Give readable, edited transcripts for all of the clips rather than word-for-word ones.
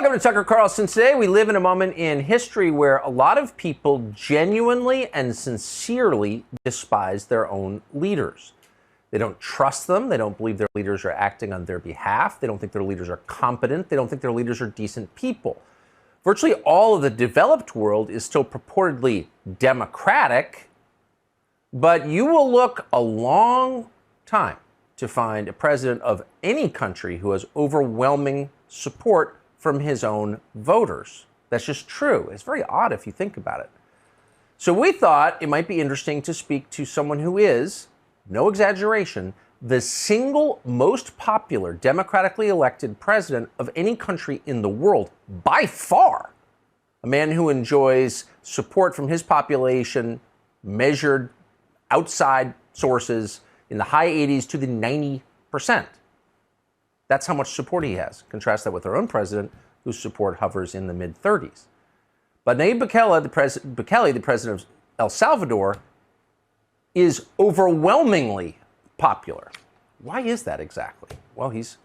Welcome to Tucker Carlson. Today we live in a moment in history where a lot of people genuinely and sincerely despise their own leaders. They don't trust them. They don't believe their leaders are acting on their behalf. They don't think their leaders are competent. They don't think their leaders are decent people. Virtually all of the developed world is still purportedly democratic, but you will look a long time to find a president of any country who has overwhelming support from his own voters. That's just true. It's very odd if you think about it. So we thought it might be interesting to speak to someone who is, no exaggeration, the single most popular democratically elected president of any country in the world, by far. A man who enjoys support from his population, measured outside sources, in the high 80s to the 90%. That's how much support he has. Contrast that with our own president, whose support hovers in the mid-30s. But Nayib Bukele, the president of El Salvador, is overwhelmingly popular. Why is that exactly? Well, he's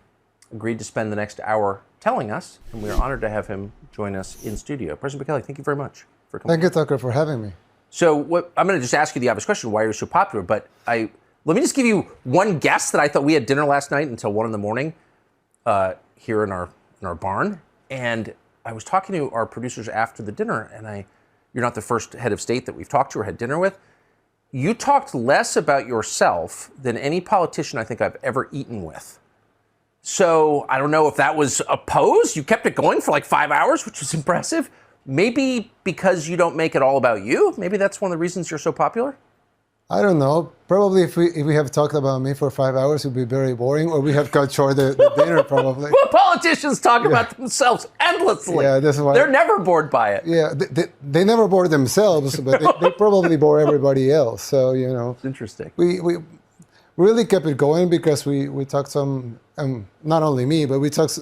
agreed to spend the next hour telling us, and we are honored to have him join us in studio. President Bukele, thank you very much for coming. Thank you, Tucker, for having me. So I'm going to just ask you the obvious question, why you're so popular, but let me just give you one guess that I thought. We had dinner last night until 1 a.m. Here in our barn, and I was talking to our producers after the dinner, and you're not the first head of state that we've talked to or had dinner with. You talked less about yourself than any politician I think I've ever eaten with. So I don't know if that was a pose. You kept it going for like 5 hours, which was impressive. Maybe because you don't make it all about you. Maybe that's one of the reasons you're so popular. I don't know. Probably if we have talked about me for 5 hours, it would be very boring, or we have cut short the dinner probably. Well, politicians talk about themselves endlessly. Yeah, that's why. They're never bored by it. Yeah, they never bore themselves, but they probably bore everybody else. So, you know. It's interesting. We really kept it going because we talked some, not only me, but we talked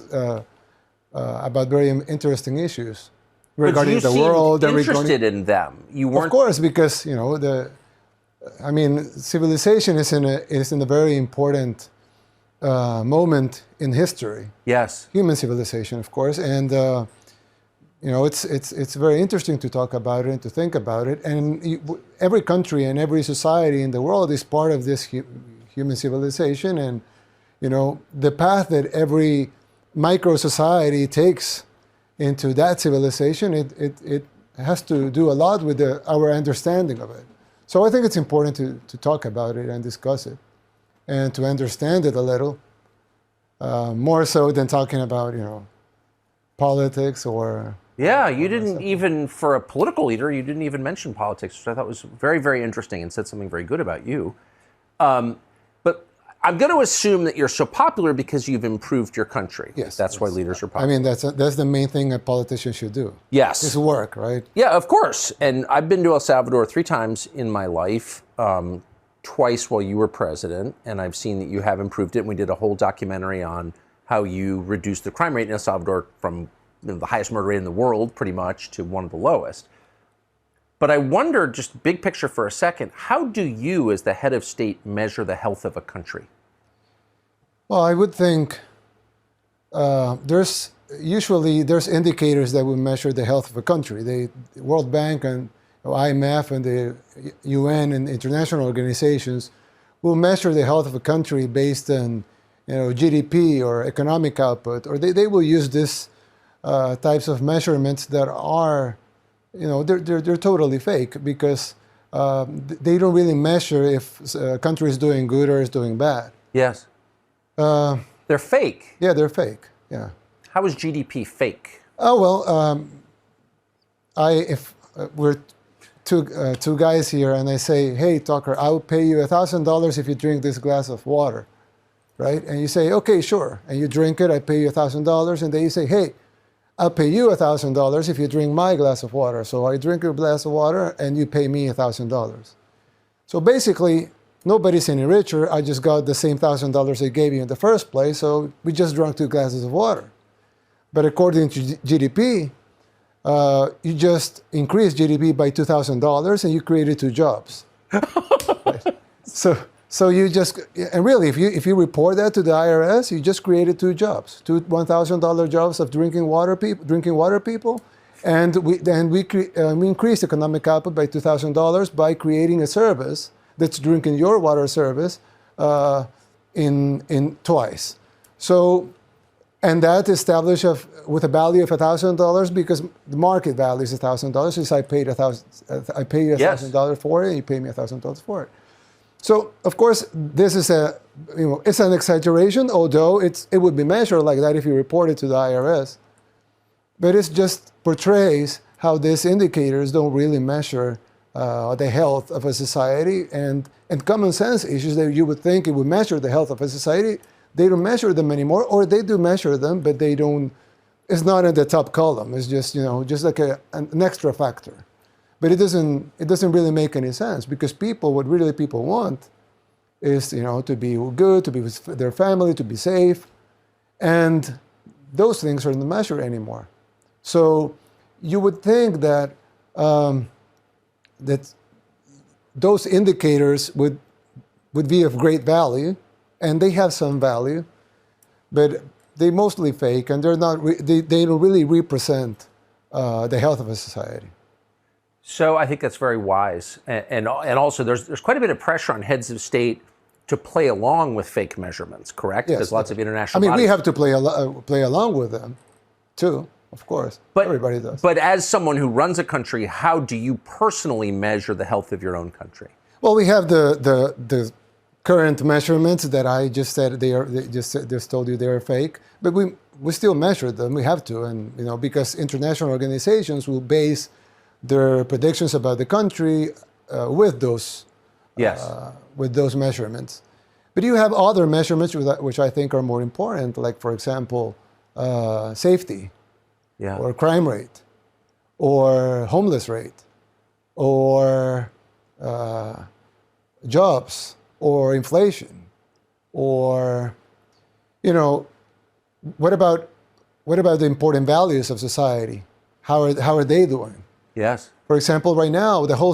about very interesting issues regarding the world. But you seemed interested in them. You weren't. Of course, because, you know, civilization is in a very important moment in history. Yes. Human civilization, of course, and you know, it's very interesting to talk about it and to think about it. And every country and every society in the world is part of this human civilization, and you know, the path that every micro society takes into that civilization, it has to do a lot with our understanding of it. So I think it's important to talk about it and discuss it and to understand it a little, more so than talking about, you know, politics or... Yeah, you didn't even, for a political leader, you didn't even mention politics, which I thought was very, very interesting and said something very good about you. But I'm going to assume that you're so popular because you've improved your country. Yes. That's why leaders are popular. I mean, that's the main thing a politician should do. Yes. It's work, right? Yeah, of course. And I've been to El Salvador 3 times in my life, twice while you were president, and I've seen that you have improved it. And we did a whole documentary on how you reduced the crime rate in El Salvador from the highest murder rate in the world, pretty much, to one of the lowest. But I wonder, just big picture for a second, how do you, as the head of state, measure the health of a country? Well, I would think there's indicators that will measure the health of a country. The World Bank and IMF and the UN and international organizations will measure the health of a country based on, you know, GDP or economic output, or they will use this types of measurements that are, you know, they're totally fake because they don't really measure if a country is doing good or is doing bad. Yes. They're fake. Yeah, they're fake. Yeah. How is GDP fake? Oh well, if we're two guys here, and I say, "Hey, Tucker, I'll pay you $1,000 if you drink this glass of water," right? And you say, "Okay, sure," and you drink it. I pay you $1,000, and then you say, "Hey, I'll pay you $1,000 if you drink my glass of water." So I drink your glass of water, and you pay me $1,000. So basically, nobody's any richer. I just got the same $1,000 I gave you in the first place, so we just drank 2 glasses of water. But according to GDP, you just increased GDP by $2,000 and you created 2 jobs. Right? So So you just, and really, if you report that to the IRS, you just created two jobs, two $1,000 jobs of drinking water people, and we increased economic output by $2,000 by creating a service that's drinking your water service in twice. So, and that established with a value of $1,000 because the market value is $1,000. Since I paid $1,000 for it, and you pay me $1,000 for it. So, of course, this is it's an exaggeration, although it would be measured like that if you report it to the IRS. But it just portrays how these indicators don't really measure the health of a society, and common sense issues that you would think it would measure the health of a society, they don't measure them anymore, or they do measure them, but they don't. It's not in the top column. It's just just like an extra factor. But it doesn't really make any sense, because what really people want is to be good, to be with their family, to be safe, and those things aren't measured anymore. So you would think that that those indicators would be of great value, and they have some value, but they're mostly fake, and they don't really represent the health of a society. So I think that's very wise, and also there's quite a bit of pressure on heads of state to play along with fake measurements, correct? Yes, There's lots of international. we have to play along with them, too. Of course, but everybody does. But as someone who runs a country, how do you personally measure the health of your own country? Well, we have the current measurements that I just said just told you they are fake, but we still measure them. We have to, and because international organizations will base their predictions about the country with those measurements. But you have other measurements which I think are more important, like, for example, safety, or crime rate, or homeless rate, or jobs, or inflation, or what about the important values of society? How are they doing? Yes. For example, right now, the whole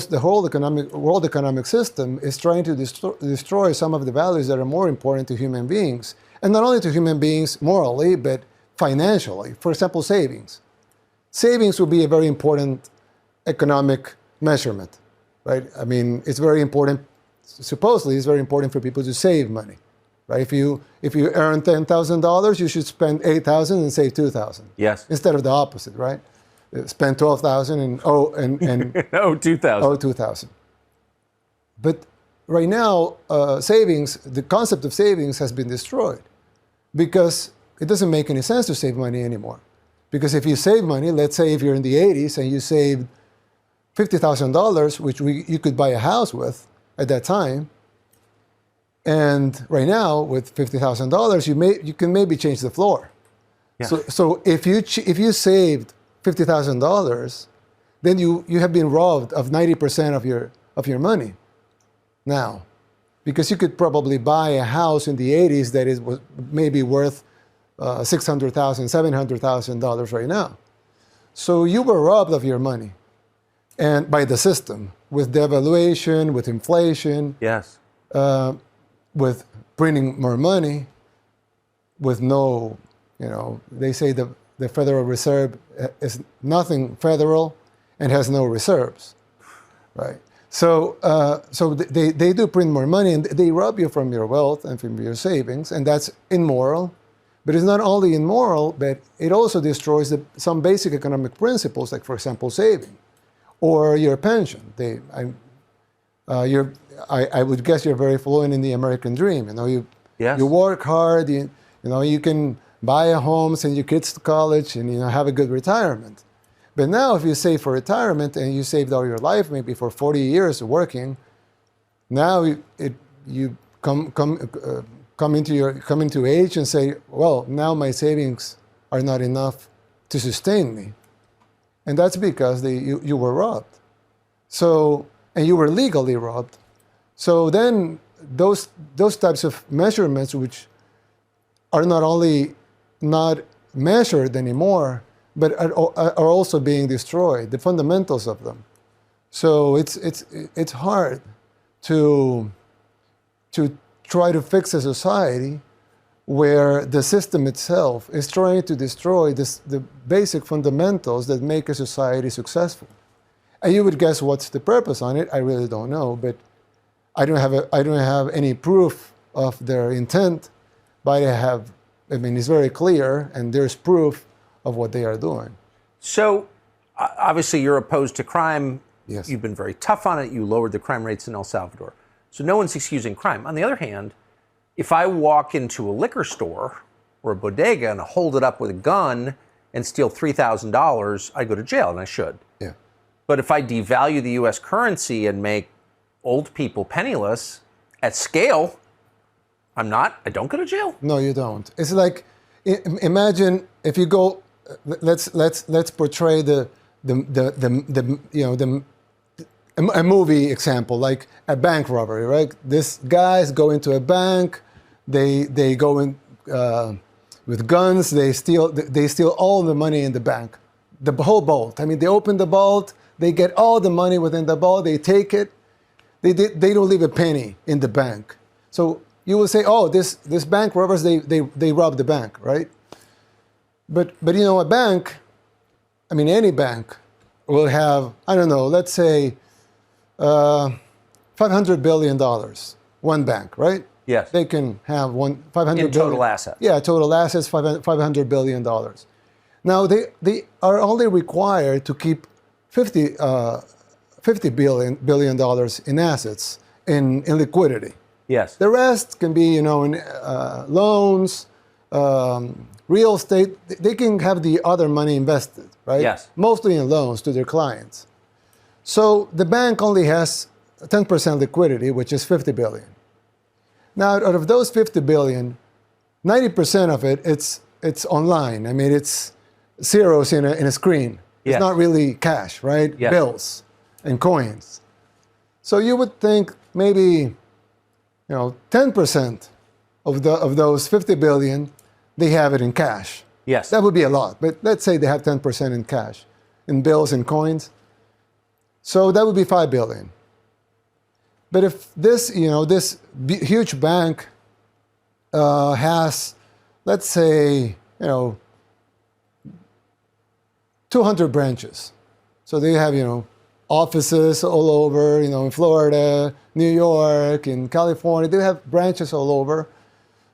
world economic system is trying to destroy some of the values that are more important to human beings, and not only to human beings morally, but financially. For example, savings. Savings will be a very important economic measurement, right? I mean, it's very important. Supposedly, it's very important for people to save money, right? If you earn $10,000, you should spend $8,000 and save $2,000. Yes. Instead of the opposite, right? Spend $12,000 and $2,000. But right now, the concept of savings has been destroyed, because it doesn't make any sense to save money anymore. Because if you save money, let's say if you're in the 80s and you saved $50,000, which you could buy a house with at that time, and right now with $50,000 you can maybe change the floor. Yeah. So if you saved $50,000, then you have been robbed of 90% of your money now, because you could probably buy a house in the 80s that was maybe worth $600,000, $700,000 right now. So you were robbed of your money, and by the system, with devaluation, with inflation, yes, with printing more money, with no, they say the Federal Reserve is nothing federal and has no reserves, right? So they do print more money, and they rob you from your wealth and from your savings, and that's immoral. But it's not only immoral, but it also destroys some basic economic principles, like, for example, saving, or your pension. I would guess you're very fluent in the American dream. Yes. You work hard. You can buy a home, send your kids to college, and have a good retirement. But now, if you save for retirement and you saved all your life, maybe for 40 years working, now you come into age and say, well, now my savings are not enough to sustain me, and that's because you were robbed. So, and you were legally robbed. So then those types of measurements, which are not only not measured anymore, but are also being destroyed, the fundamentals of them. So it's hard to to try to fix a society where the system itself is trying to destroy the basic fundamentals that make a society successful. And you would guess what's the purpose on it. I really don't know, but I don't have any proof of their intent, but I mean, it's very clear, and there's proof of what they are doing. So, obviously, you're opposed to crime. Yes. You've been very tough on it. You lowered the crime rates in El Salvador. So no one's excusing crime. On the other hand, if I walk into a liquor store or a bodega and hold it up with a gun and steal $3,000, I go to jail, and I should. Yeah. But if I devalue the U.S. currency and make old people penniless at scale, I don't go to jail. No, you don't. It's like, imagine if you go, let's portray a movie example, like a bank robbery, right? These guys go into a bank, they go in with guns, they steal all the money in the bank, the whole vault. I mean, they open the vault, they get all the money within the vault, they take it, they don't leave a penny in the bank. So you will say, oh, this bank robbers, they robbed the bank, right? But you know, a bank, I mean, any bank will have, I don't know, let's say $500 billion, one bank, right? Yes. They can have $500 billion. In total assets. Yeah, total assets, $500 billion. Now, they are only required to keep $50 billion in assets, in liquidity. Yes. The rest can be, you know, in loans, real estate. They can have the other money invested, right? Yes. Mostly in loans to their clients. So the bank only has 10% liquidity, which is $50 billion. Now, out of those $50 billion, 90% of it, it's online. I mean, it's zeros in a screen. Yes. It's not really cash, right? Yes. Bills and coins. So you would think maybe, you know, 10% of those 50 billion, they have it in cash. Yes. That would be a lot, but let's say they have 10% in cash, in bills and coins. So that would be 5 billion. But if this, you know, this huge bank has, let's say, you know, 200 branches. So they have, you know, offices all over, you know, in Florida, New York, in California. They have branches all over.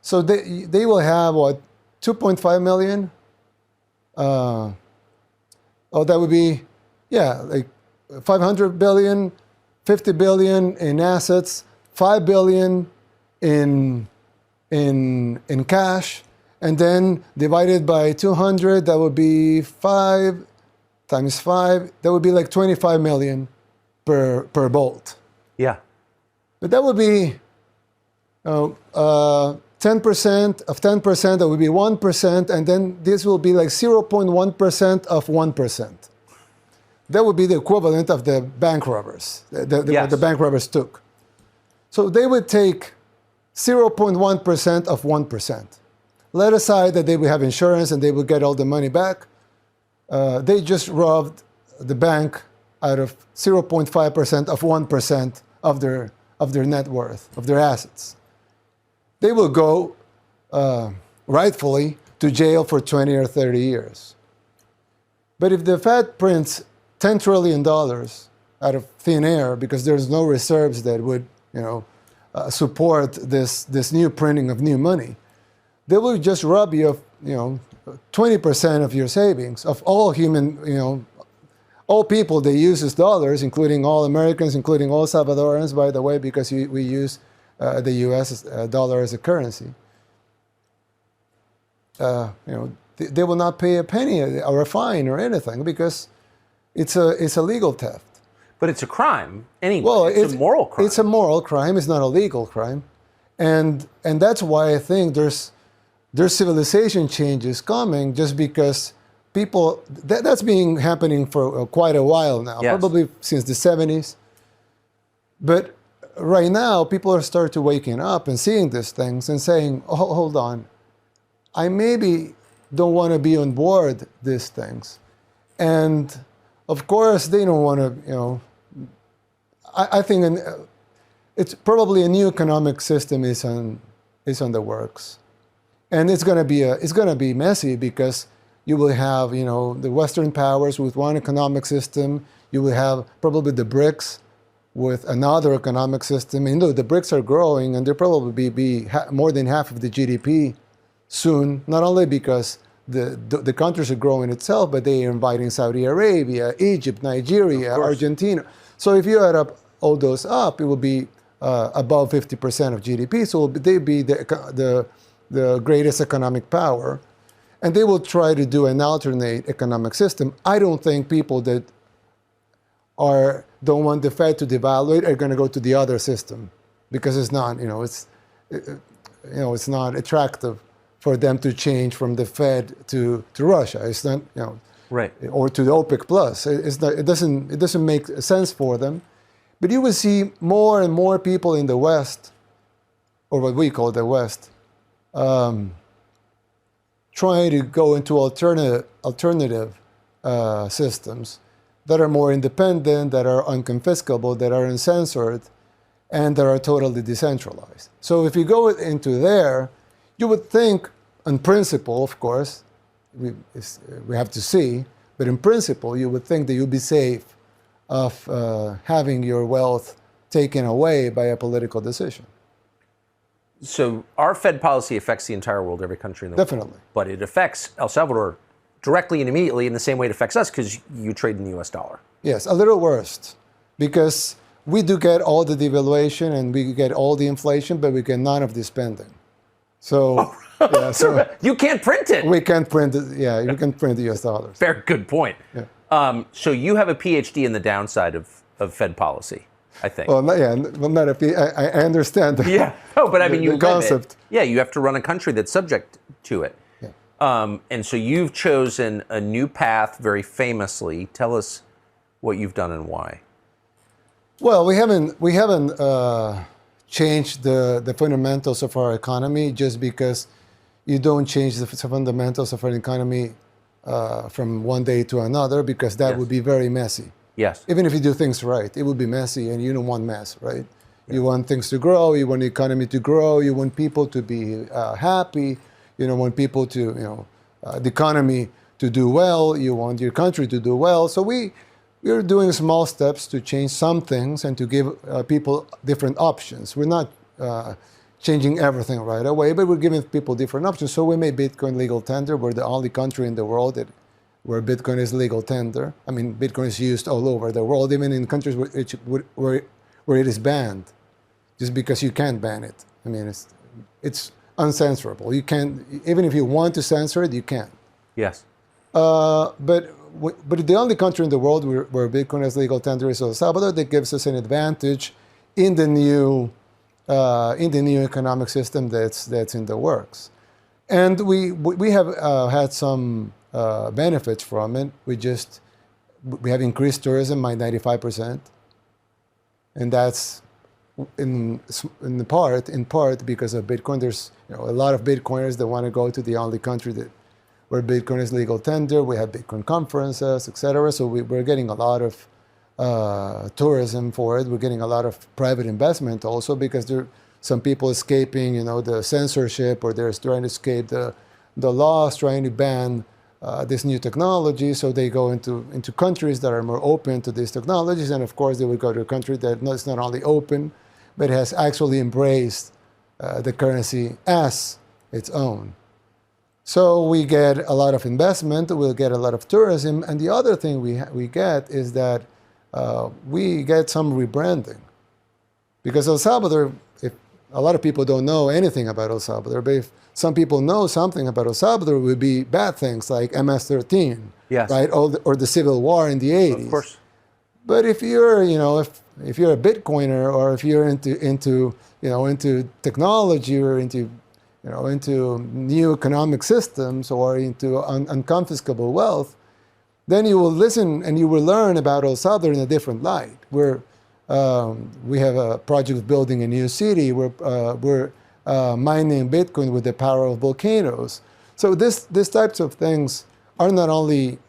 So they will have, what, 2.5 million? Oh, that would be, yeah, like 500 billion, 50 billion in assets, 5 billion in cash, and then divided by 200, that would be 5 times 5, that would be like 25 million per bolt. Yeah. But that would be 10% of 10%, that would be 1%, and then this will be like 0.1% of 1%. That would be the equivalent of the bank robbers, what the bank robbers took. So they would take 0.1% of 1%. Let aside that they would have insurance and they would get all the money back. They just robbed the bank out of 0.5% of 1% of their net worth, of their assets. They will go, rightfully, to jail for 20 or 30 years. But if the Fed prints $10 trillion out of thin air, because there's no reserves that would, you know, support this new printing of new money, they will just rob you of, you know, 20% of your savings, of all human, you know, all people that uses dollars, including all Americans, including all Salvadorans, by the way, because we use the U.S. Dollar as a currency. You know, they will not pay a penny or a fine or anything because it's a legal theft. But it's a crime anyway. Well, it's a moral crime. It's a moral crime. It's not a legal crime, and that's why I think there's civilization changes coming, just because people that's been happening for quite a while now, yes. Probably since the 70s. But right now, people are starting to waking up and seeing these things and saying, "Oh, hold on, I maybe don't want to be on board these things," and of course, they don't want to, you know. I think it's probably a new economic system is on the works, and it's going to be messy because you will have the Western powers with one economic system. You will have probably the BRICS with another economic system. And the BRICS are growing, and they'll probably be more than half of the GDP soon. Not only because the countries are growing itself, but they are inviting Saudi Arabia, Egypt, Nigeria, Argentina. So if you add up all those up, it will be above 50% of GDP. So they'll be the greatest economic power, and they will try to do an alternate economic system. I don't think people that don't want the Fed to devaluate are going to go to the other system, because it's not it's not attractive for them to change from the Fed to Russia. It's not right, or to the OPEC plus. It doesn't make sense for them. But you will see more and more people in the West, or what we call the West, trying to go into alternative systems that are more independent, that are unconfiscable, that are uncensored, and that are totally decentralized. So if you go into there, you would think, in principle, of course, we have to see, but in principle, you would think that you'd be safe of having your wealth taken away by a political decision. So our Fed policy affects the entire world, every country in the world. Definitely. But it affects El Salvador directly and immediately in the same way it affects us, because you trade in the US dollar. Yes, a little worse, because we do get all the devaluation and we get all the inflation, but we get none of the spending. So, yeah, so you can't print it. We can't print it. Yeah, you can print the US dollars. Fair, good point. Yeah. So you have a PhD in the downside of Fed policy, I think. Well, not a PhD. I understand. Yeah, no, but I mean, the concept. Yeah, you have to run a country that's subject to it. And so you've chosen a new path very famously. Tell us what you've done and why. Well, we haven't changed the fundamentals of our economy just because you don't change the fundamentals of an economy from one day to another, because that would be very messy. Yes. Even if you do things right, it would be messy, and you don't want mess, right? Yeah. You want things to grow. You want the economy to grow. You want people to be happy. You don't want people to, the economy to do well. You want your country to do well. So we're doing small steps to change some things and to give people different options. We're not changing everything right away, but we're giving people different options. So we made Bitcoin legal tender. We're the only country in the world where Bitcoin is legal tender. I mean, Bitcoin is used all over the world, even in countries where it is banned, just because you can't ban it. I mean, it's uncensorable. You can't, even if you want to censor it, you can't. Yes. But the only country in the world where Bitcoin is legal tender is El Salvador. That gives us an advantage in the new economic system that's in the works. And we have had some benefits from it. We have increased tourism by 95%, and that's in part because of Bitcoin. There's a lot of Bitcoiners that want to go to the only country where Bitcoin is legal tender. We have Bitcoin conferences, etc. So we're getting a lot of tourism for it. We're getting a lot of private investment also, because there are some people escaping, the censorship, or they're trying to escape the laws, trying to ban this new technology. So they go into countries that are more open to these technologies, and of course they will go to a country that is not only open, but has actually embraced the currency as its own. So we get a lot of investment, we'll get a lot of tourism, and the other thing we get is that we get some rebranding. Because El Salvador, if a lot of people don't know anything about El Salvador, but if some people know something about El Salvador, it would be bad things like MS-13, yes, right, or the Civil War in the 80s. Of course. But if you're, if you're a Bitcoiner, or if you're into technology, or into new economic systems, or into unconfiscable wealth, then you will listen and you will learn about El Salvador in a different light. We have a project of building a new city. We're mining Bitcoin with the power of volcanoes. So these types of things are not only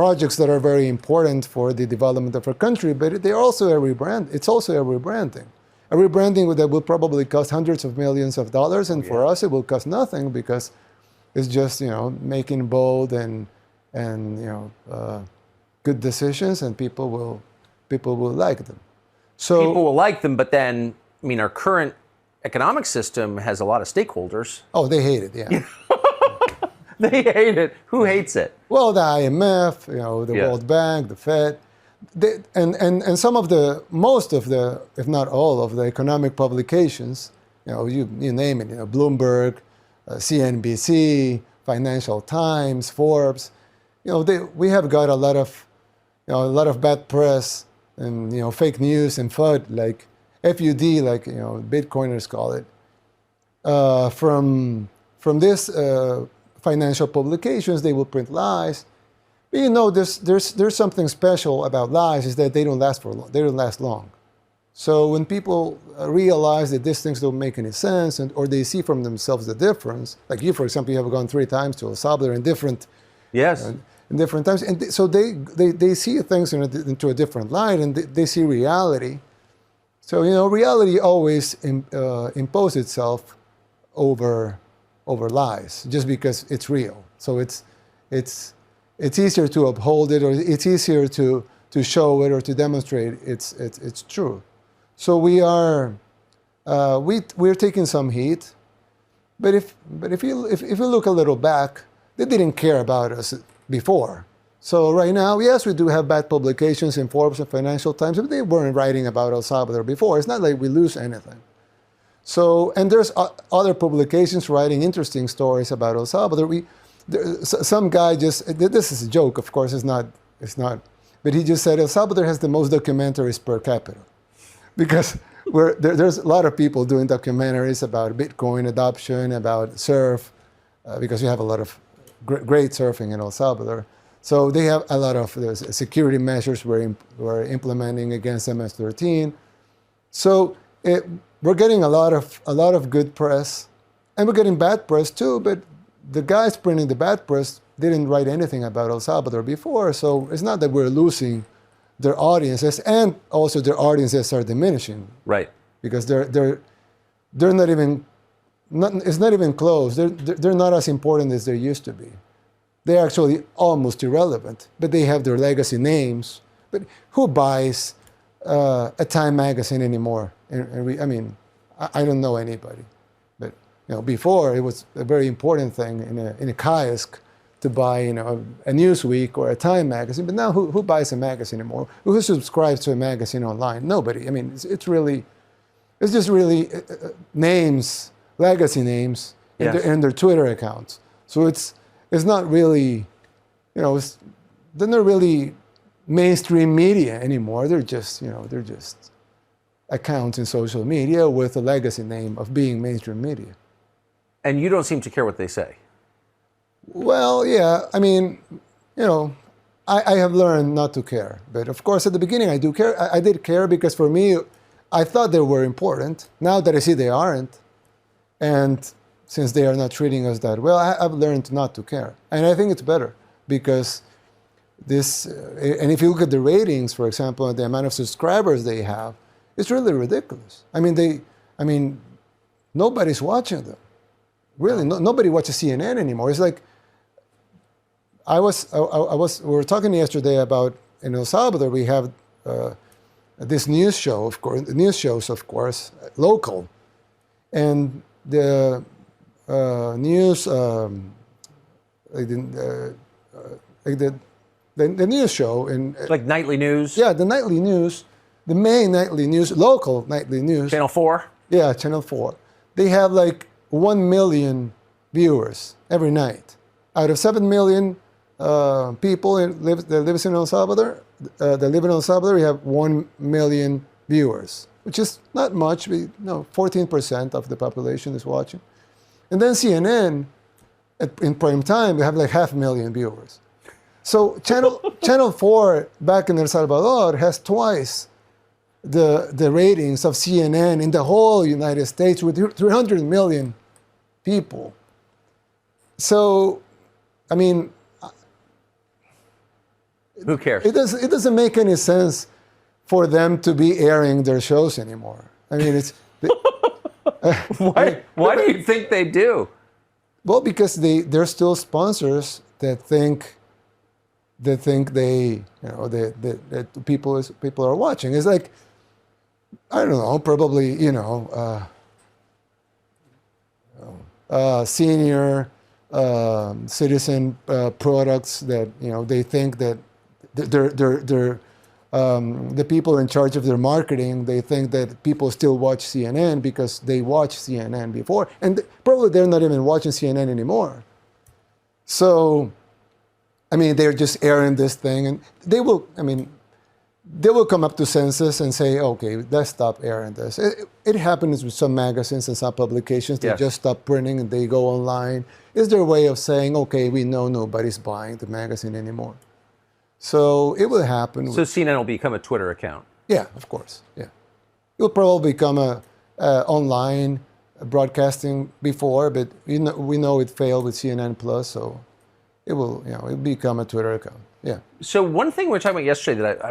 projects that are very important for the development of our country, but they're also a rebrand. It's also a rebranding. A rebranding that will probably cost hundreds of millions of dollars, and for us it will cost nothing because it's just making bold and good decisions, and people will like them. So people will like them, but then our current economic system has a lot of stakeholders. Oh, they hate it. Yeah. They hate it. Who hates it? Well, the IMF, the World Bank, the Fed, and most of the, if not all of the economic publications, you name it, Bloomberg, CNBC, Financial Times, Forbes, we have got a lot of bad press and fake news and FUD, like FUD, like Bitcoiners call it, from this. Financial publications. They will print lies. But there's something special about lies, is that they don't last long. So when people realize that these things don't make any sense, or they see from themselves the difference, like you, for example, you have gone 3 times to El Salvador in different times, and so they see things into a different light, and they see reality. So reality always imposes itself over lies, just because it's real. So it's easier to uphold it, or it's easier to show it or to demonstrate it's true. So we're taking some heat, but if you look a little back, they didn't care about us before. So right now, yes, we do have bad publications in Forbes and Financial Times, but they weren't writing about El Salvador before. It's not like we lose anything. So, and there's other publications writing interesting stories about El Salvador. Some guy this is a joke, of course, it's not, but he just said El Salvador has the most documentaries per capita. Because there's a lot of people doing documentaries about Bitcoin adoption, about surf, because we have a lot of great surfing in El Salvador. So they have a lot of security measures we're implementing against MS-13. So we're getting a lot of good press, and we're getting bad press too, but the guys printing the bad press didn't write anything about El Salvador before, so it's not that we're losing their audiences, and also their audiences are diminishing. Right. Because they're not even, it's not even close. They're not as important as they used to be. They're actually almost irrelevant, but they have their legacy names. But who buys a Time magazine anymore? I don't know anybody. But before it was a very important thing in a kiosk to buy a Newsweek or a Time magazine. But now who buys a magazine anymore? Who subscribes to a magazine online? Nobody. It's just really names, legacy names, and their Twitter accounts. So it's not really, they're not really mainstream media anymore. They're just accounts in social media with a legacy name of being mainstream media. And you don't seem to care what they say. Well, yeah. I have learned not to care. But of course, at the beginning, I do care. I did care because for me, I thought they were important. Now that I see they aren't, and since they are not treating us that well, I've learned not to care. And I think it's better because and if you look at the ratings, for example, the amount of subscribers they have, it's really ridiculous. Nobody's watching them. Really, nobody watches CNN anymore. It's like, we were talking yesterday about in El Salvador, we have this news show, of course, news shows, of course, local. And the news, the news show. Like nightly news? Yeah, the nightly news, the main nightly news, local nightly news. Channel 4? Yeah, Channel 4. They have like 1 million viewers every night. Out of 7 million people that live in El Salvador, we have 1 million viewers, which is not much. 14% of the population is watching. And then CNN, in prime time, we have like 500,000 viewers. So Channel 4 back in El Salvador has twice the ratings of CNN in the whole United States with 300 million people. So, Who cares? It doesn't make any sense for them to be airing their shows anymore. I mean, it's Why do you think they do? well, because they're still sponsors that think that people are watching. It's like, I don't know, probably senior citizen products that they think that they're the people in charge of their marketing, they think that people still watch CNN because they watched CNN before, and probably they're not even watching CNN anymore. So, I mean, they're just airing this thing, and they will come up to senses and say, okay, let's stop airing this. It happens with some magazines and some publications. They just stop printing and they go online. It's their way of saying, okay, we know nobody's buying the magazine anymore. So it will happen. So CNN will become a Twitter account. Yeah, of course. Yeah, it will probably become a online broadcasting before, but we know it failed with CNN Plus, so it will it'll become a Twitter account. Yeah. So one thing we were talking about yesterday that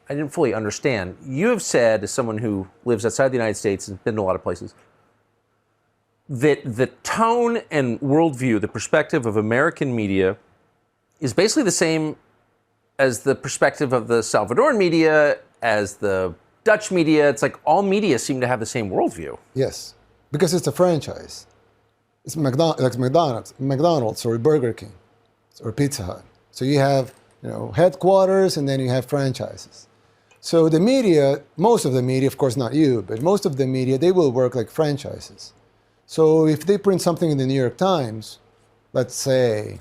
I didn't fully understand. You have said, as someone who lives outside the United States and been to a lot of places, that the tone and worldview, the perspective of American media, is basically the same as the perspective of the Salvadoran media, as the Dutch media. It's like all media seem to have the same worldview. Yes, because it's a franchise. It's like McDonald's or Burger King or Pizza Hut. So you have headquarters and then you have franchises. So the media, most of the media, of course not you, but most of the media, they will work like franchises. So if they print something in the New York Times, let's say,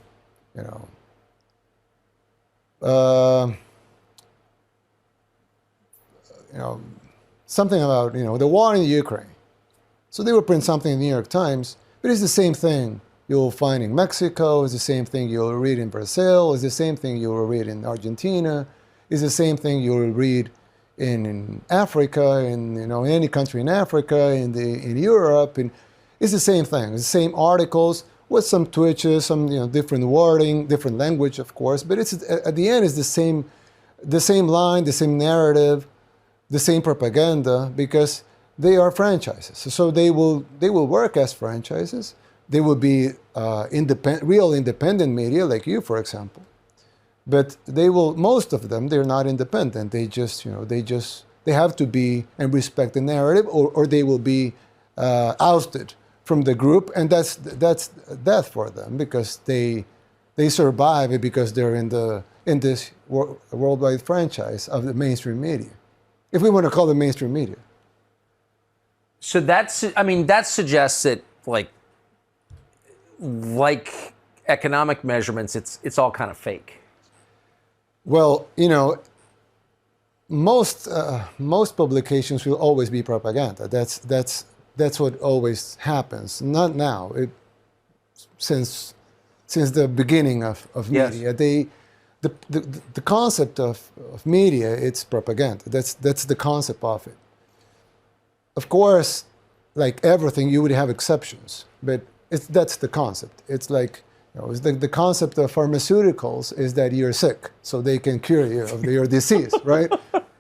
something about the war in Ukraine. So they will print something in the New York Times, but it's the same thing you'll find in Mexico. It's the same thing you'll read in Brazil. It's the same thing you'll read in Argentina. It's the same thing you'll read in Africa, in any country in Africa, in Europe. It's the same thing. It's the same articles with some twitches, some different wording, different language, of course. But it's at the end, it's the same line, the same narrative, the same propaganda, because they are franchises. So they will work as franchises. They will be real independent media, like you, for example. But most of them, they're not independent. They they have to be and respect the narrative, or they will be ousted from the group, and that's death for them, because they survive it because they're in this worldwide franchise of the mainstream media, if we want to call it mainstream media. So that suggests that like economic measurements, it's all kind of fake. Well, most publications will always be propaganda. That's what always happens. Not now. Since the beginning of media, the concept of media, it's propaganda. That's the concept of it. Of course, like everything, you would have exceptions, but that's the concept. It's like the concept of pharmaceuticals is that you're sick, so they can cure you of your disease, right?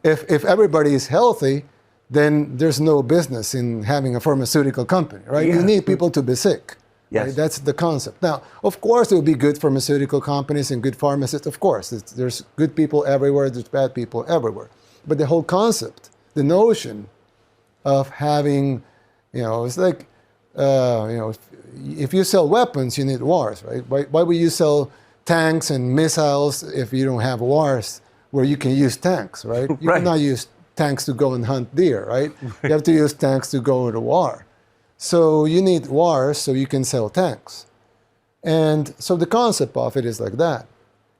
If everybody is healthy, then there's no business in having a pharmaceutical company, right? Yeah. You need people to be sick. Yes. Right? That's the concept. Now, of course, there will be good pharmaceutical companies and good pharmacists. Of course, there's good people everywhere, there's bad people everywhere. But the whole concept, the notion of having, it's like, if you sell weapons, you need wars, right? Why would you sell tanks and missiles if you don't have wars where you can use tanks, right? You cannot use tanks to go and hunt deer, right? You have to use tanks to go to war. So you need wars so you can sell tanks. And so the concept of it is like that.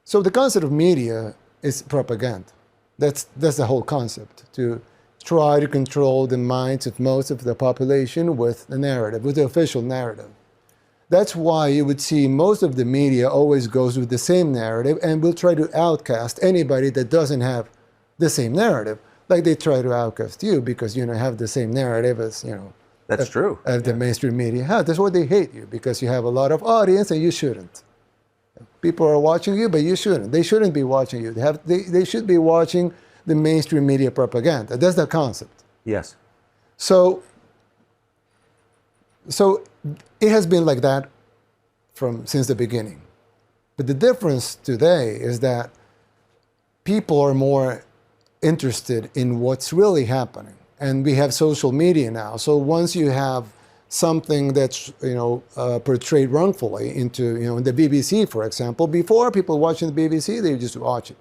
So the concept of media is propaganda. That's the whole concept, to try to control the minds of most of the population with the narrative, with the official narrative. That's why you would see most of the media always goes with the same narrative and will try to outcast anybody that doesn't have the same narrative. Like they try to outcast you because you have the same narrative as That's true. As the mainstream media has. That's why they hate you, because you have a lot of audience and you shouldn't. People are watching you, but you shouldn't. They shouldn't be watching you. They should be watching the mainstream media propaganda. That's the concept. Yes. So it has been like that since the beginning. But the difference today is that people are more interested in what's really happening. And we have social media now. So once you have something that's portrayed wrongfully into in the BBC, for example, before people watching the BBC, they just watch it.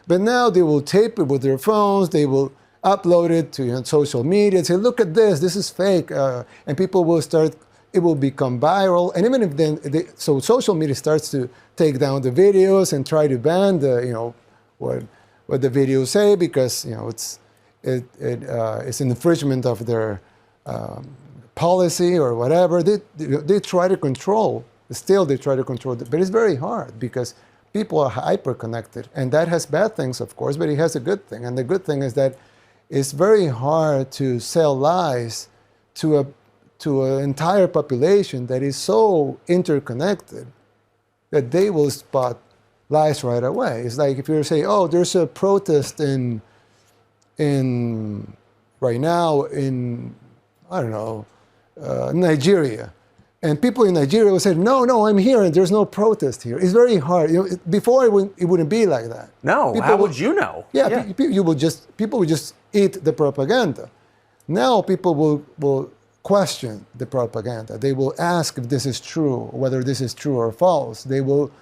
But now they will tape it with their phones, they will upload it to social media and say, look at this is fake. And people will it will become viral. And even if then, so social media starts to take down the videos and try to ban what the videos say, because it's an infringement of their policy or whatever. They try to control. Still, they try to control it, but it's very hard because people are hyper-connected, and that has bad things, of course, but it has a good thing. And the good thing is that it's very hard to sell lies to an entire population that is so interconnected that they will spot lies right away. It's like if you say, oh, there's a protest right now in, I don't know, Nigeria. And people in Nigeria will say, no, I'm here and there's no protest here. It's very hard. Before it wouldn't be like that. No, how would you know? Yeah. People would just eat the propaganda. Now people will question the propaganda. They will ask if this is true, whether this is true or false. They will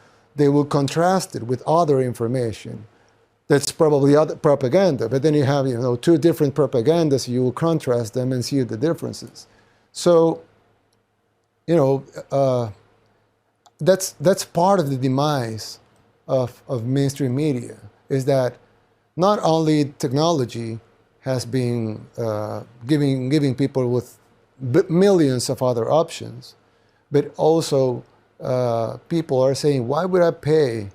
contrast it with other information. That's probably other propaganda. But then you have two different propagandas. You will contrast them and see the differences. So that's part of the demise of mainstream media, is that not only technology has been giving people with millions of other options, but also people are saying, why would I pay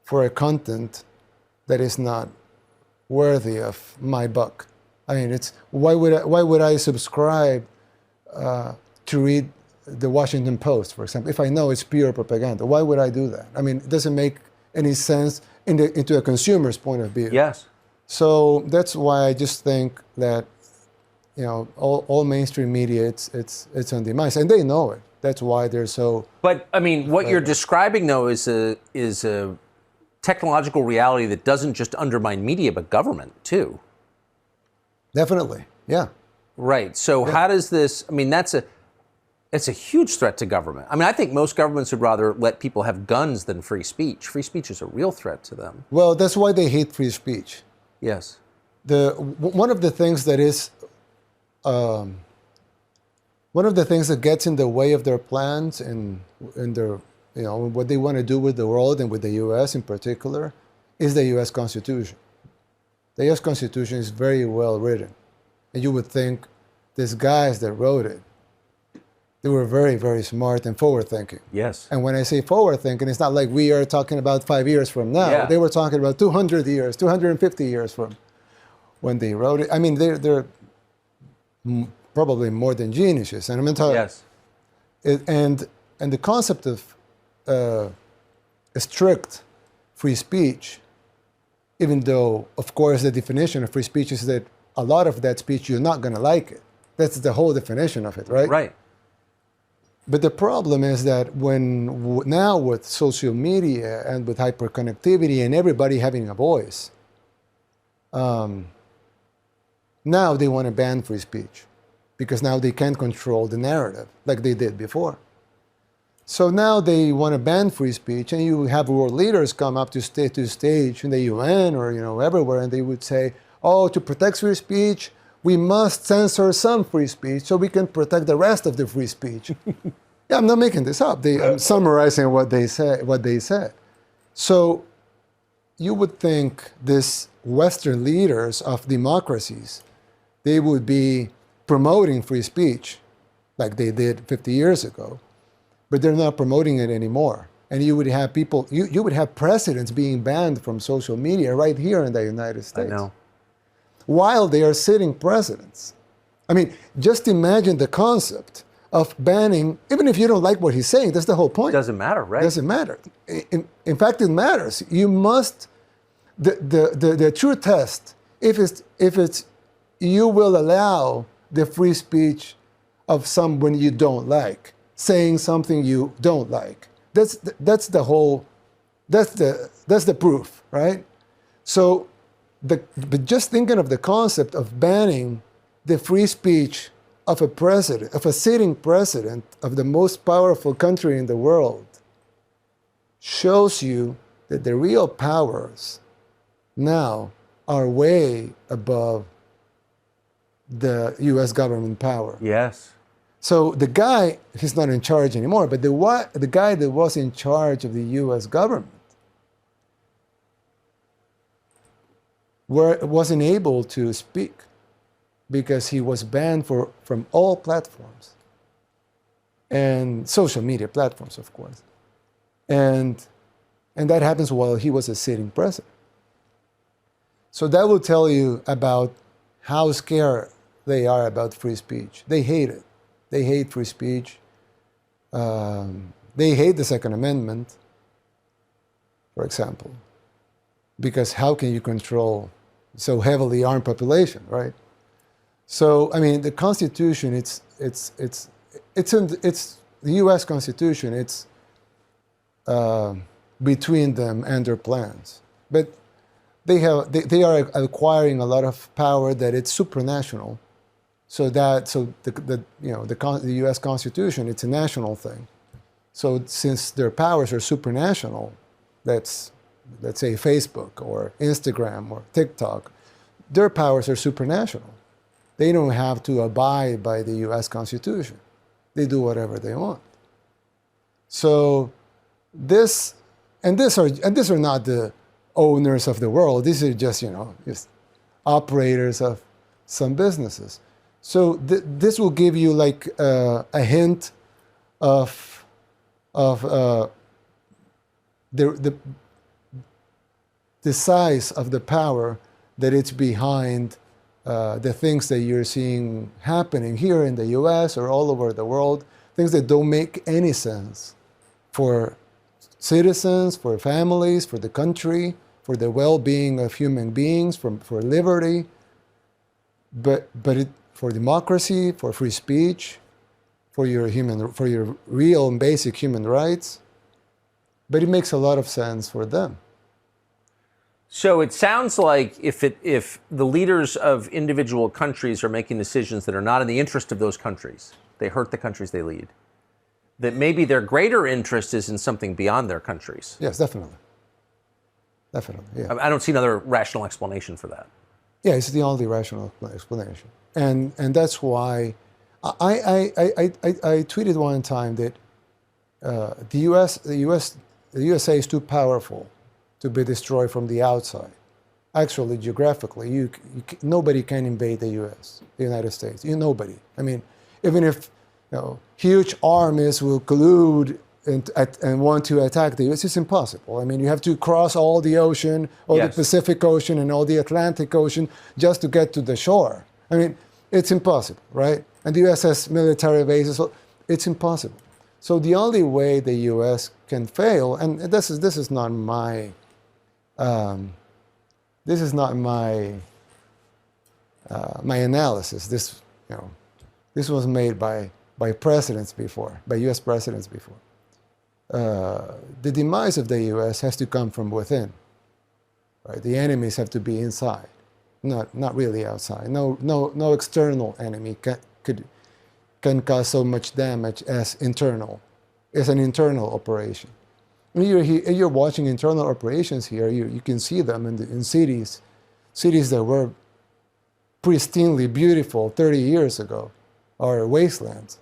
for a content that is not worthy of my buck? I mean, why would I subscribe to read the Washington Post, for example, if I know it's pure propaganda? Why would I do that? I mean, it doesn't make any sense into a consumer's point of view. Yes. So that's why I just think that all mainstream media, it's on demise, and they know it. That's why they're so. But I mean, what you're describing, though, is a technological reality that doesn't just undermine media, but government too. Definitely, yeah. Right. So how does this? I mean, it's a huge threat to government. I mean, I think most governments would rather let people have guns than free speech. Free speech is a real threat to them. Well, that's why they hate free speech. Yes. One of the things that is. One of the things that gets in the way of their plans and their, what they want to do with the world and with the U.S. in particular, is the U.S. Constitution. The U.S. Constitution is very well written, and you would think these guys that wrote it, they were very, very smart and forward-thinking. Yes. And when I say forward-thinking, it's not like we are talking about 5 years from now. Yeah. They were talking about 200 years, 250 years from when they wrote it. I mean, they're probably more than geniuses. And I'm talking. Yes. And the concept of strict free speech, even though, of course, the definition of free speech is that a lot of that speech, you're not going to like it. That's the whole definition of it, right? Right. But the problem is that now with social media and with hyperconnectivity and everybody having a voice, now they want to ban free speech because now they can't control the narrative like they did before. So now they want to ban free speech, and you have world leaders come up to stage in the UN or everywhere, and they would say, "Oh, to protect free speech, we must censor some free speech so we can protect the rest of the free speech." Yeah, I'm not making this up. I'm summarizing what they said. So you would think these Western leaders of democracies, they would be promoting free speech like they did 50 years ago, but they're not promoting it anymore. And you would have people, you would have presidents being banned from social media right here in the United States. I know. While they are sitting presidents. I mean, just imagine the concept of banning, even if you don't like what he's saying, that's the whole point. Doesn't matter, right? Doesn't matter. In fact, it matters. You must, the true test, if it's you will allow the free speech of someone you don't like, saying something you don't like. That's the whole, that's the proof, right? So, but just thinking of the concept of banning the free speech of a president, of a sitting president of the most powerful country in the world, shows you that the real powers now are way above the U.S. government power. Yes. So the guy, he's not in charge anymore, but the guy that was in charge of the U.S. government wasn't able to speak because he was banned from all platforms and social media platforms, of course. And that happens while he was a sitting president. So that will tell you about how scared they are about free speech. They hate it. They hate free speech. They hate the Second Amendment, for example, because how can you control so heavily armed population, right? So I mean, the Constitution, it's the U.S. Constitution. It's between them and their plans, but they are acquiring a lot of power that it's supranational. So the U.S. Constitution, it's a national thing. So since their powers are supranational, let's say Facebook or Instagram or TikTok, their powers are supranational. They don't have to abide by the U.S. Constitution. They do whatever they want. So these are not the owners of the world. These are just just operators of some businesses. So this will give you like a hint of the size of the power that it's behind the things that you're seeing happening here in the U.S. or all over the world, things that don't make any sense for citizens, for families, for the country, for the well-being of human beings, for liberty, but for democracy, for free speech, for your real and basic human rights. But it makes a lot of sense for them. So it sounds like if the leaders of individual countries are making decisions that are not in the interest of those countries, they hurt the countries they lead, that maybe their greater interest is in something beyond their countries. Yes, definitely. Definitely, yeah. I don't see another rational explanation for that. Yeah, it's the only rational explanation. And that's why I tweeted one time that the USA is too powerful to be destroyed from the outside. Actually, geographically, nobody can invade the U.S., the United States. Nobody. I mean, even if huge armies will collude and want to attack the U.S., it's impossible. I mean, you have to cross all the ocean, all the Pacific Ocean and all the Atlantic Ocean just to get to the shore. I mean, it's impossible, right? And the U.S. has military bases, so it's impossible. So the only way the U.S. can fail, and this is not my my analysis. This was made by presidents before, by U.S. presidents before. The demise of the U.S. has to come from within. Right? The enemies have to be inside, not really outside. No external enemy can cause so much damage as internal. It's an internal operation. When you're watching internal operations here, you can see them in cities that were pristinely beautiful 30 years ago are wastelands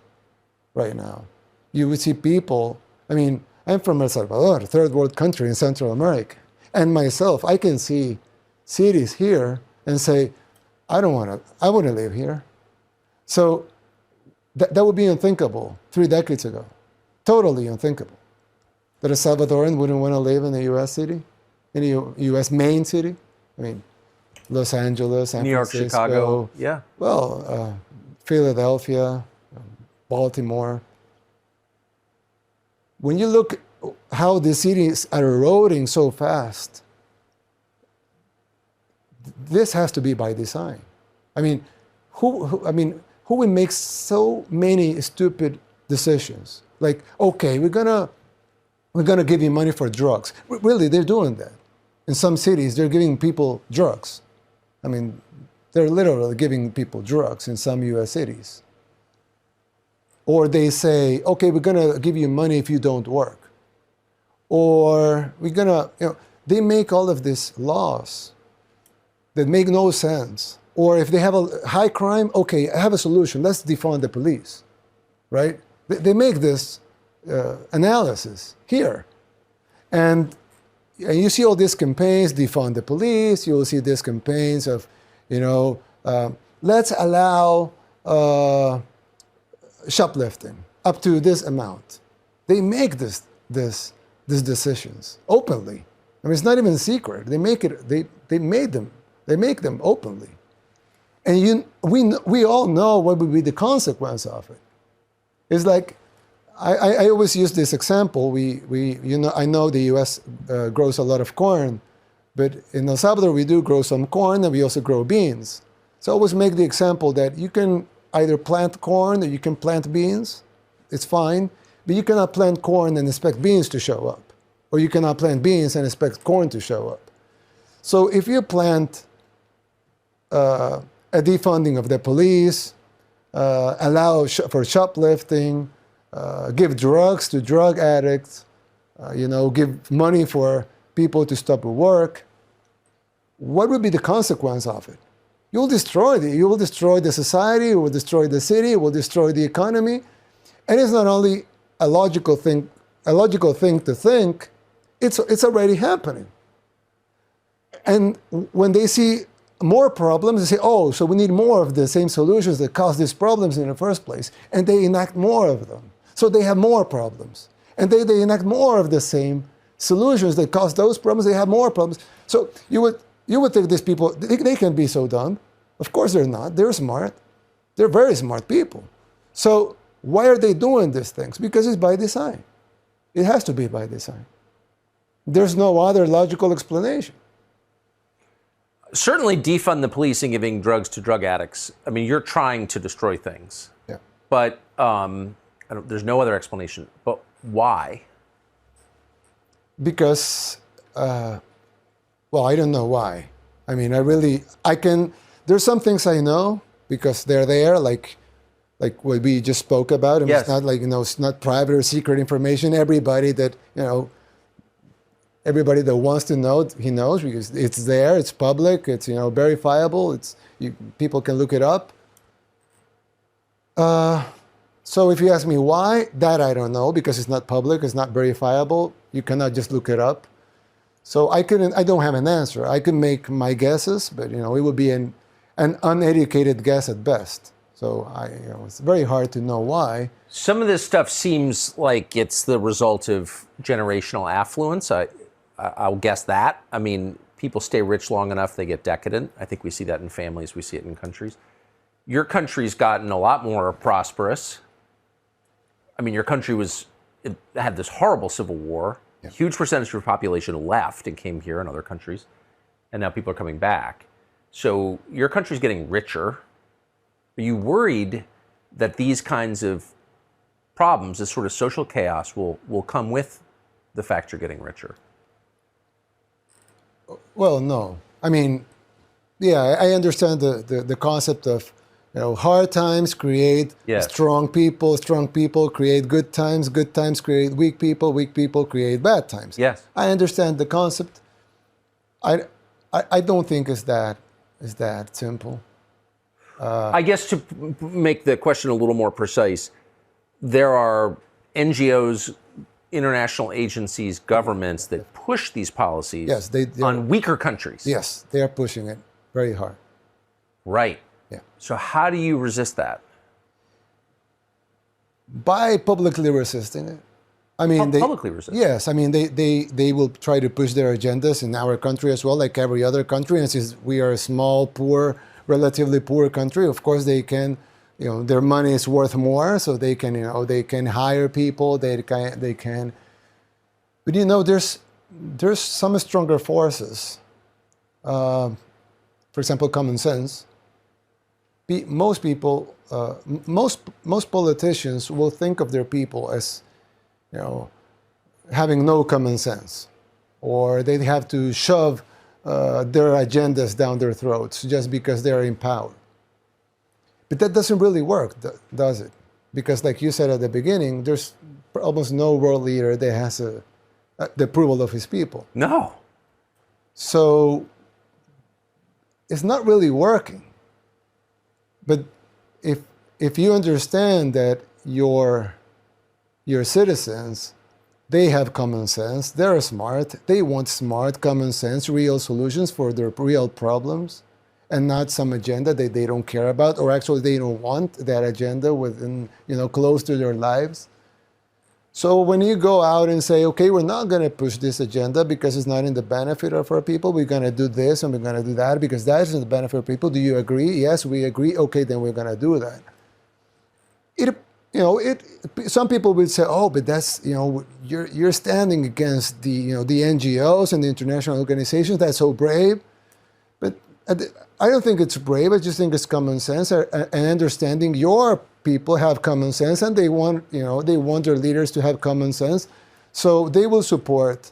right now. You would see people, I mean, I'm from El Salvador, a third world country in Central America, and myself, I can see cities here and say, I want to live here. So that would be unthinkable 3 decades ago, totally unthinkable. That a Salvadoran wouldn't want to live in a U.S. city, in a U.S. main city. I mean, Los Angeles, San New York, Francisco, Chicago, yeah. Well, Philadelphia, Baltimore. When you look how the cities are eroding so fast, this has to be by design. I mean, who would make so many stupid decisions? Like, okay, we're gonna give you money for drugs. Really, they're doing that. In some cities, they're giving people drugs. I mean, they're literally giving people drugs in some U.S. cities. Or they say, okay, we're gonna give you money if you don't work. Or we're gonna, they make all of these laws that make no sense. Or if they have a high crime, okay, I have a solution. Let's defund the police, right? They make this analysis here. And you see all these campaigns, defund the police. You'll see these campaigns of, let's allow shoplifting up to this amount. They make these decisions openly. I mean, it's not even a secret. They make it. They make them openly. And we all know what would be the consequence of it. It's like, I always use this example. I know the U.S. Grows a lot of corn, but in El Salvador we do grow some corn and we also grow beans. So I always make the example that you can either plant corn or you can plant beans. It's fine, but you cannot plant corn and expect beans to show up, or you cannot plant beans and expect corn to show up. So if you plant a defunding of the police, allow for shoplifting, give drugs to drug addicts, give money for people to stop work, what would be the consequence of it? You will destroy the society, you will destroy the city, you will destroy the economy. And it's not only a logical thing to think, it's already happening. And when they see more problems, they say, oh, so we need more of the same solutions that caused these problems in the first place. And they enact more of them. So they have more problems. And they enact more of the same solutions that cause those problems. They have more problems. So you would think these people, they can be so dumb. Of course they're not. They're smart. They're very smart people. So why are they doing these things? Because it's by design. It has to be by design. There's no other logical explanation. Certainly defund the police and giving drugs to drug addicts. I mean, you're trying to destroy things. Yeah. But there's no other explanation. But why? Because, I don't know why. I mean, there's some things I know because they're there, like what we just spoke about. And yes. It's not like, it's not private or secret information. Everybody that wants to know, he knows because it's there, it's public, it's, verifiable, people can look it up. So if you ask me why, that I don't know, because it's not public, it's not verifiable. You cannot just look it up. So I don't have an answer. I can make my guesses, but it would be an uneducated guess at best. So it's very hard to know why. Some of this stuff seems like it's the result of generational affluence. I'll guess that. I mean, people stay rich long enough, they get decadent. I think we see that in families, we see it in countries. Your country's gotten a lot more prosperous. I mean, your country had this horrible civil war. Yeah. Huge percentage of your population left and came here in other countries. And now people are coming back. So your country's getting richer. Are you worried that these kinds of problems, this sort of social chaos, will come with the fact you're getting richer? Well, no. I mean, yeah, I understand the concept of, hard times create strong people create good times create weak people create bad times. Yes. I understand the concept. I don't think it's that simple. I guess to make the question a little more precise, there are NGOs, international agencies, governments that push these policies on weaker countries. Yes, they are pushing it very hard. Right. Yeah. So how do you resist that? By publicly resisting it. I mean, publicly resist. Yes, I mean they will try to push their agendas in our country as well, like every other country. And since we are a small, relatively poor country, of course they can their money is worth more, so they can, they can hire people, they can. But there's some stronger forces. For example, common sense. Most people, most politicians will think of their people as, having no common sense, or they have to shove their agendas down their throats just because they're in power. But that doesn't really work, does it? Because like you said at the beginning, there's almost no world leader that has the approval of his people. No. So it's not really working. But if you understand that your citizens, they have common sense, they're smart, they want smart, common sense, real solutions for their real problems, and not some agenda that they don't care about, or actually they don't want that agenda within, close to their lives. So when you go out and say, okay, we're not going to push this agenda because it's not in the benefit of our people, we're going to do this and we're going to do that because that is in the benefit of people. Do you agree? Yes, we agree. Okay, then we're going to do that. Some people will say, oh, but that's, you're standing against the NGOs and the international organizations. That's so brave. But I don't think it's brave. I just think it's common sense and understanding your people have common sense, and they want their leaders to have common sense, so they will support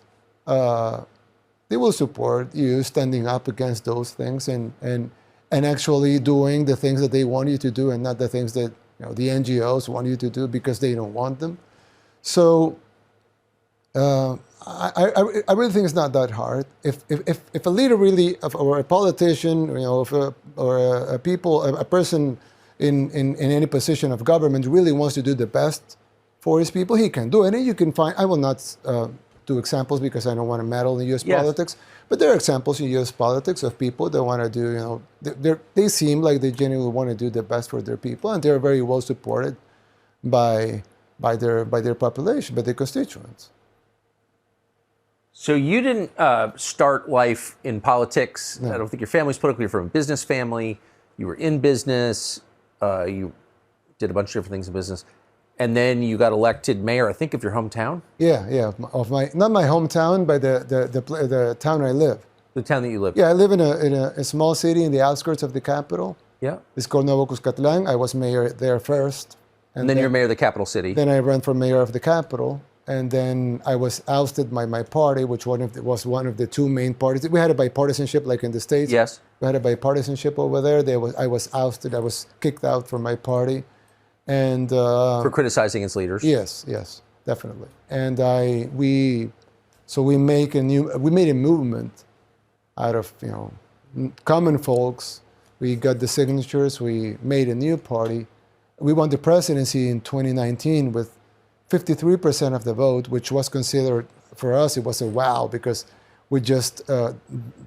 you standing up against those things and actually doing the things that they want you to do, and not the things that the NGOs want you to do because they don't want them. So I really think it's not that hard. If a leader really, or a politician, or a person in any position of government really wants to do the best for his people, he can do it. And you can find, I will not do examples because I don't want to meddle in U.S. politics, but there are examples in U.S. politics of people that want to do, they seem like they genuinely want to do the best for their people, and they're very well supported by their population, by their constituents. So you didn't start life in politics. No. I don't think your family's politically. You're from a business family. You were in business. You did a bunch of different things in business. And then you got elected mayor, I think, of your hometown? Yeah, of not my hometown, but the town I live. The town that you live? Yeah, I live in a small city in the outskirts of the capital. Yeah. It's called Nuevo Cuscatlán. I was mayor there first. And then you're mayor of the capital city. Then I ran for mayor of the capital. And then I was ousted by my party, which was one of the two main parties. We had a bipartisanship like in the States. Yes. We had a bipartisanship over there. I was ousted. I was kicked out from my party. And for criticizing its leaders. Yes, definitely. And we made a movement out of common folks. We got the signatures. We made a new party. We won the presidency in 2019 with 53% of the vote, which was considered, for us, it was a wow, because we just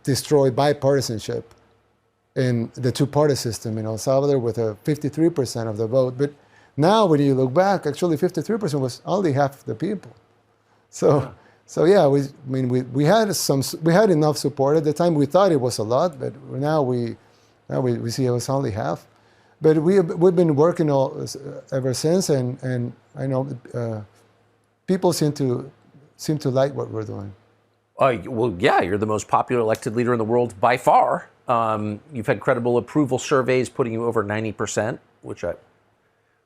destroyed bipartisanship in the two-party system in El Salvador with a 53% of the vote. But now when you look back, actually 53% was only half the people. So yeah, we had enough support at the time. We thought it was a lot, but now we see it was only half. But we've been working ever since, and I know people seem to like what we're doing. Well, yeah, you're the most popular elected leader in the world by far. You've had credible approval surveys putting you over 90%, which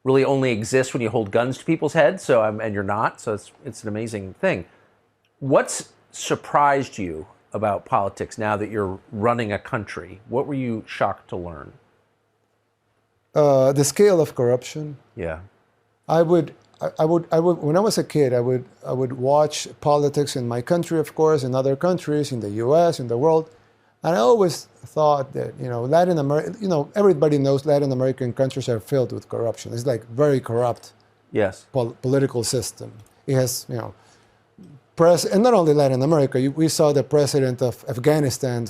really only exists when you hold guns to people's heads. And you're not. So it's an amazing thing. What's surprised you about politics now that you're running a country? What were you shocked to learn? The scale of corruption. Yeah. I would when I was a kid, I would watch politics in my country, of course, in other countries, in the U.S., in the world, and I always thought that Latin America, everybody knows Latin American countries are filled with corruption. It's like very corrupt. Yes. Political system. It has and not only Latin America. We saw the president of Afghanistan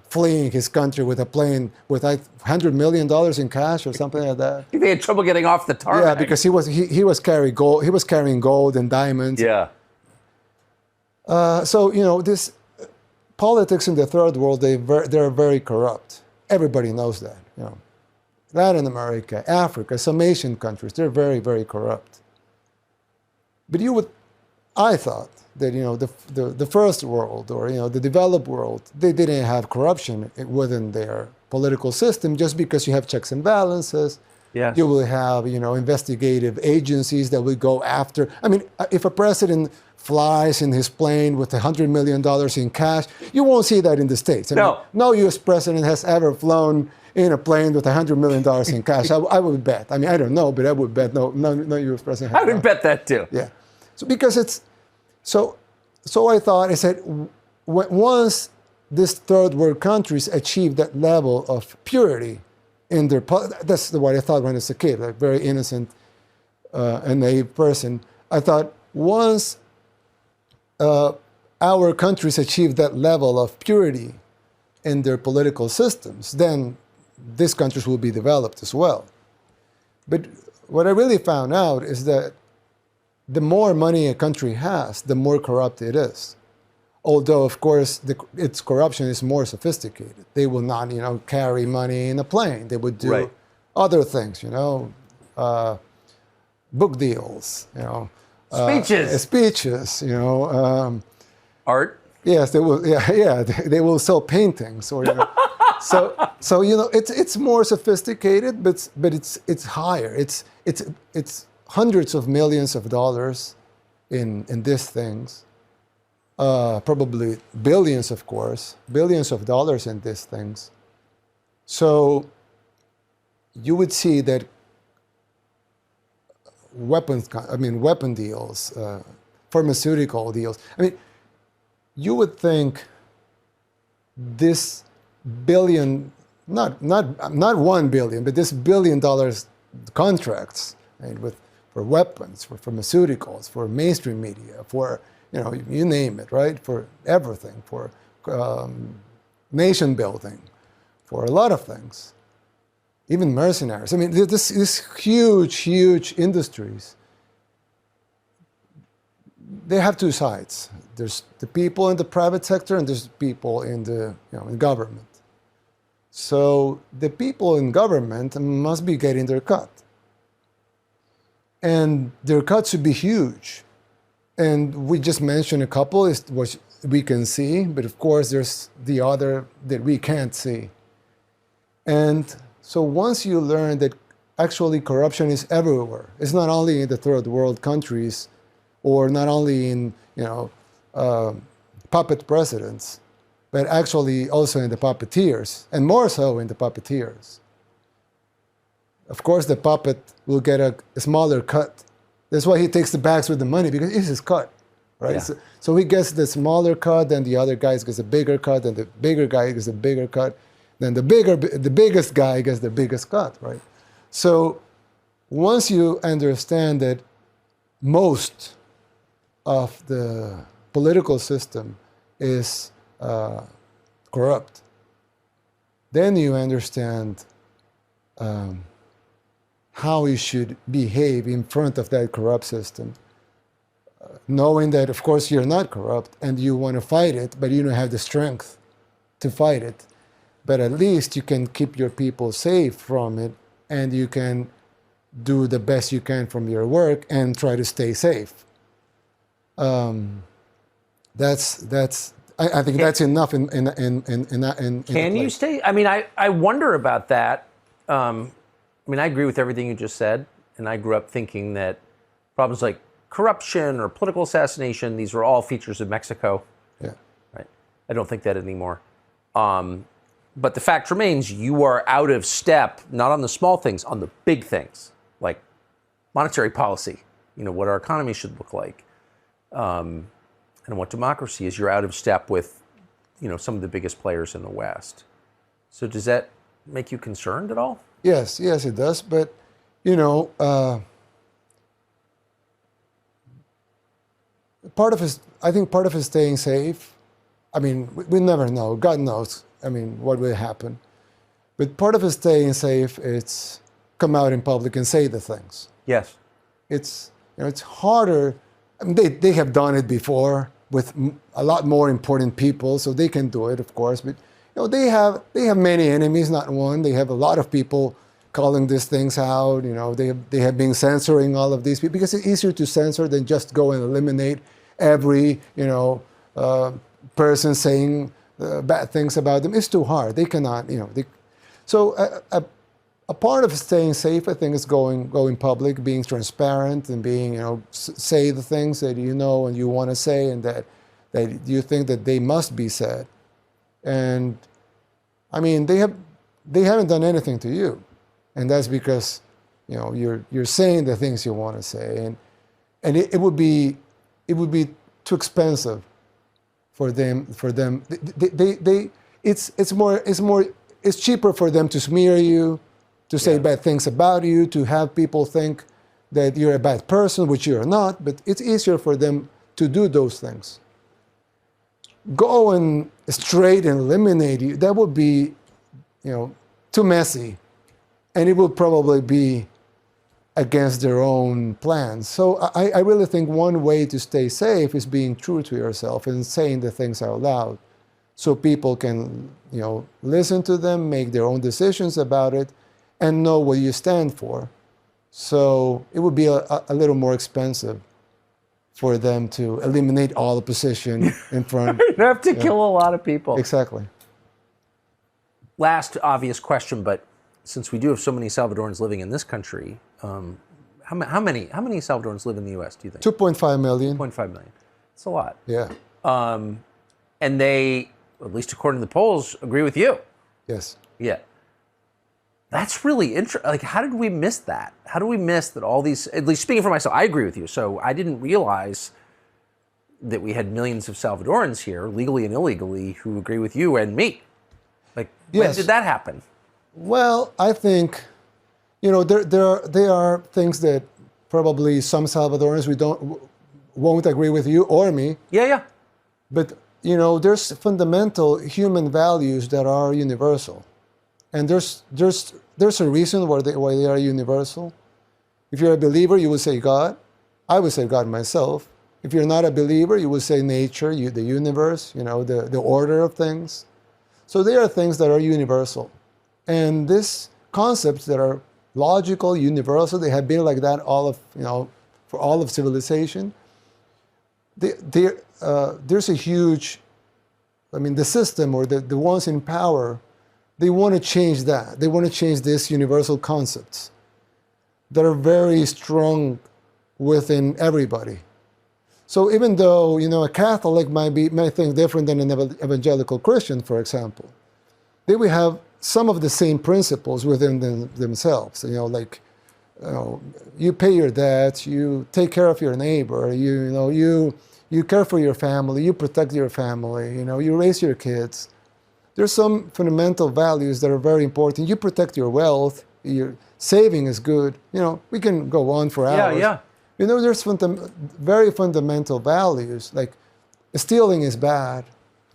fleeing his country with a plane with $100 million in cash or something like that. They had trouble getting off the tarmac. Yeah, because he was carrying gold. He was carrying gold and diamonds. Yeah. So this politics in the third world, they're very corrupt. Everybody knows that. Latin America, Africa, some Asian countries, they're very, very corrupt. But I thought that, the first world, or, the developed world, they didn't have corruption within their political system just because you have checks and balances. Yes. You will have, investigative agencies that will go after. I mean, if a president flies in his plane with $100 million in cash, you won't see that in the States. I mean, no U.S. president has ever flown in a plane with $100 million in cash. I would bet. I mean, I don't know, but I would bet no U.S. president has. I would bet that too. Yeah. So because so I thought, I said, once these third world countries achieve that level of purity in their, that's what I thought when I was a kid, like very innocent and naive person. I thought once our countries achieve that level of purity in their political systems, then these countries will be developed as well. But what I really found out is that the more money a country has, the more corrupt it is. Although, of course, its corruption is more sophisticated. They will not, carry money in a plane. They would do other things, book deals, speeches, art. Yes, they will. Yeah, they will sell paintings, or so it's more sophisticated, but it's higher. It's hundreds of millions of dollars in these things. Probably billions, of course, billions of dollars in these things. So you would see that weapon deals, pharmaceutical deals. I mean, you would think this billion, not $1 billion, but this $1 billion contracts, right, for weapons, for pharmaceuticals, for mainstream media, for you name it, right? For everything, for nation building, for a lot of things, even mercenaries. I mean, this huge industries. They have two sides. There's the people in the private sector, and there's people in the in government. So the people in government must be getting their cut, and their cut should be huge. And we just mentioned a couple is what we can see, but of course there's the other that we can't see. And so once you learn that actually corruption is everywhere, it's not only in the third world countries, or not only in puppet presidents, but actually also in the puppeteers, and more so in the puppeteers. Of course, the puppet will get a smaller cut. That's why he takes the bags with the money, because it's his cut, right? Yeah. So he gets the smaller cut, then the other guy gets a bigger cut, then the bigger guy gets a bigger cut, then the biggest guy gets the biggest cut, right? So once you understand that most of the political system is corrupt, then you understand how you should behave in front of that corrupt system, knowing that, of course, you're not corrupt and you want to fight it, but you don't have the strength to fight it. But at least you can keep your people safe from it, and you can do the best you can from your work and try to stay safe. I think that's enough in Can you stay? I mean, I wonder about that. I mean, I agree with everything you just said, and I grew up thinking that problems like corruption or political assassination, these were all features of Mexico. Yeah. Right. I don't think that anymore. But the fact remains, you are out of step, not on the small things, on the big things, like monetary policy, what our economy should look like, and what democracy is. You're out of step with, some of the biggest players in the West. So does that make you concerned at all? Yes, it does. But, I think part of it is staying safe. I mean, we never know. God knows, what will happen. But part of it staying safe, it's come out in public and say the things. Yes. It's harder. I mean, they have done it before with a lot more important people, so they can do it, of course. But they have many enemies, not one. They have a lot of people calling these things out. They have been censoring all of these people because it's easier to censor than just go and eliminate every person saying bad things about them. It's too hard. They cannot. So a part of staying safe, I think, is going public, being transparent, and being say the things that you know and you want to say, and that you think that they must be said. And I mean, they haven't done anything to you, and that's because you're saying the things you want to say, and it would be too expensive for them. It's cheaper for them to smear you, to say bad things about you, to have people think that you're a bad person, which you're not. But it's easier for them to do those things. Go and straight and eliminate you, that would be, too messy. And it will probably be against their own plans. So I really think one way to stay safe is being true to yourself and saying the things out loud, so people can, listen to them, make their own decisions about it, and know what you stand for. So it would be a little more expensive for them to eliminate all opposition in front. You have to kill a lot of people. Exactly. Last obvious question, but since we do have so many Salvadorans living in this country, how many Salvadorans live in the U.S., do you think? 2.5 million. 2.5 million. That's a lot. Yeah. And they, at least according to the polls, agree with you. Yes. Yeah. That's really interesting. Like, how did we miss that? How do we miss that all these, at least speaking for myself, I agree with you. So I didn't realize that we had millions of Salvadorans here, legally and illegally, who agree with you and me. Like, when did that happen? Well, I think, there are things that probably some Salvadorans won't agree with you or me. Yeah. But, there's fundamental human values that are universal. And there's a reason why they are universal. If you're a believer, you would say God. I would say God myself. If you're not a believer, you would say nature, the universe, the order of things. So there are things that are universal. And these concepts that are logical, universal, they have been like that for all of civilization. There's a huge, the system or the ones in power, they want to change that. They want to change these universal concepts that are very strong within everybody. So even though, a Catholic might think different than an evangelical Christian, for example, they will have some of the same principles within themselves. You pay your debts, you take care of your neighbor, you care for your family, you protect your family, you raise your kids. There's some fundamental values that are very important. You protect your wealth, your saving is good. We can go on for hours. Yeah. There's very fundamental values, like stealing is bad,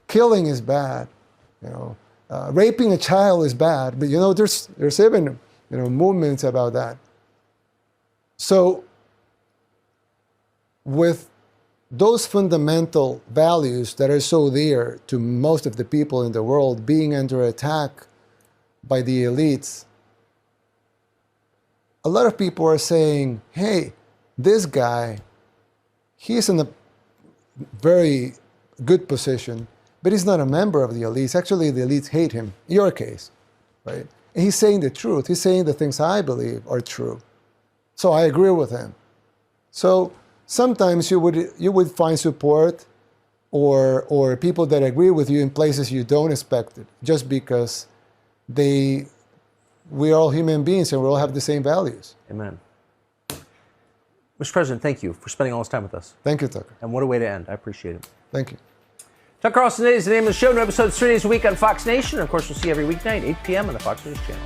killing is bad, raping a child is bad. But there's even movements about that. So with those fundamental values that are so dear to most of the people in the world being under attack by the elites, a lot of people are saying, hey, this guy, he's in a very good position, but he's not a member of the elites. Actually, the elites hate him, in your case, right? And he's saying the truth. He's saying the things I believe are true. So I agree with him. So sometimes you would find support or people that agree with you in places you don't expect it, just because we're all human beings and we all have the same values. Amen. Mr. President, thank you for spending all this time with us. Thank you, Tucker. And what a way to end. I appreciate it. Thank you. Tucker Carlson is the name of the show. New episodes 3 days a week on Fox Nation. And of course, we'll see you every weeknight, 8 p.m. on the Fox News Channel.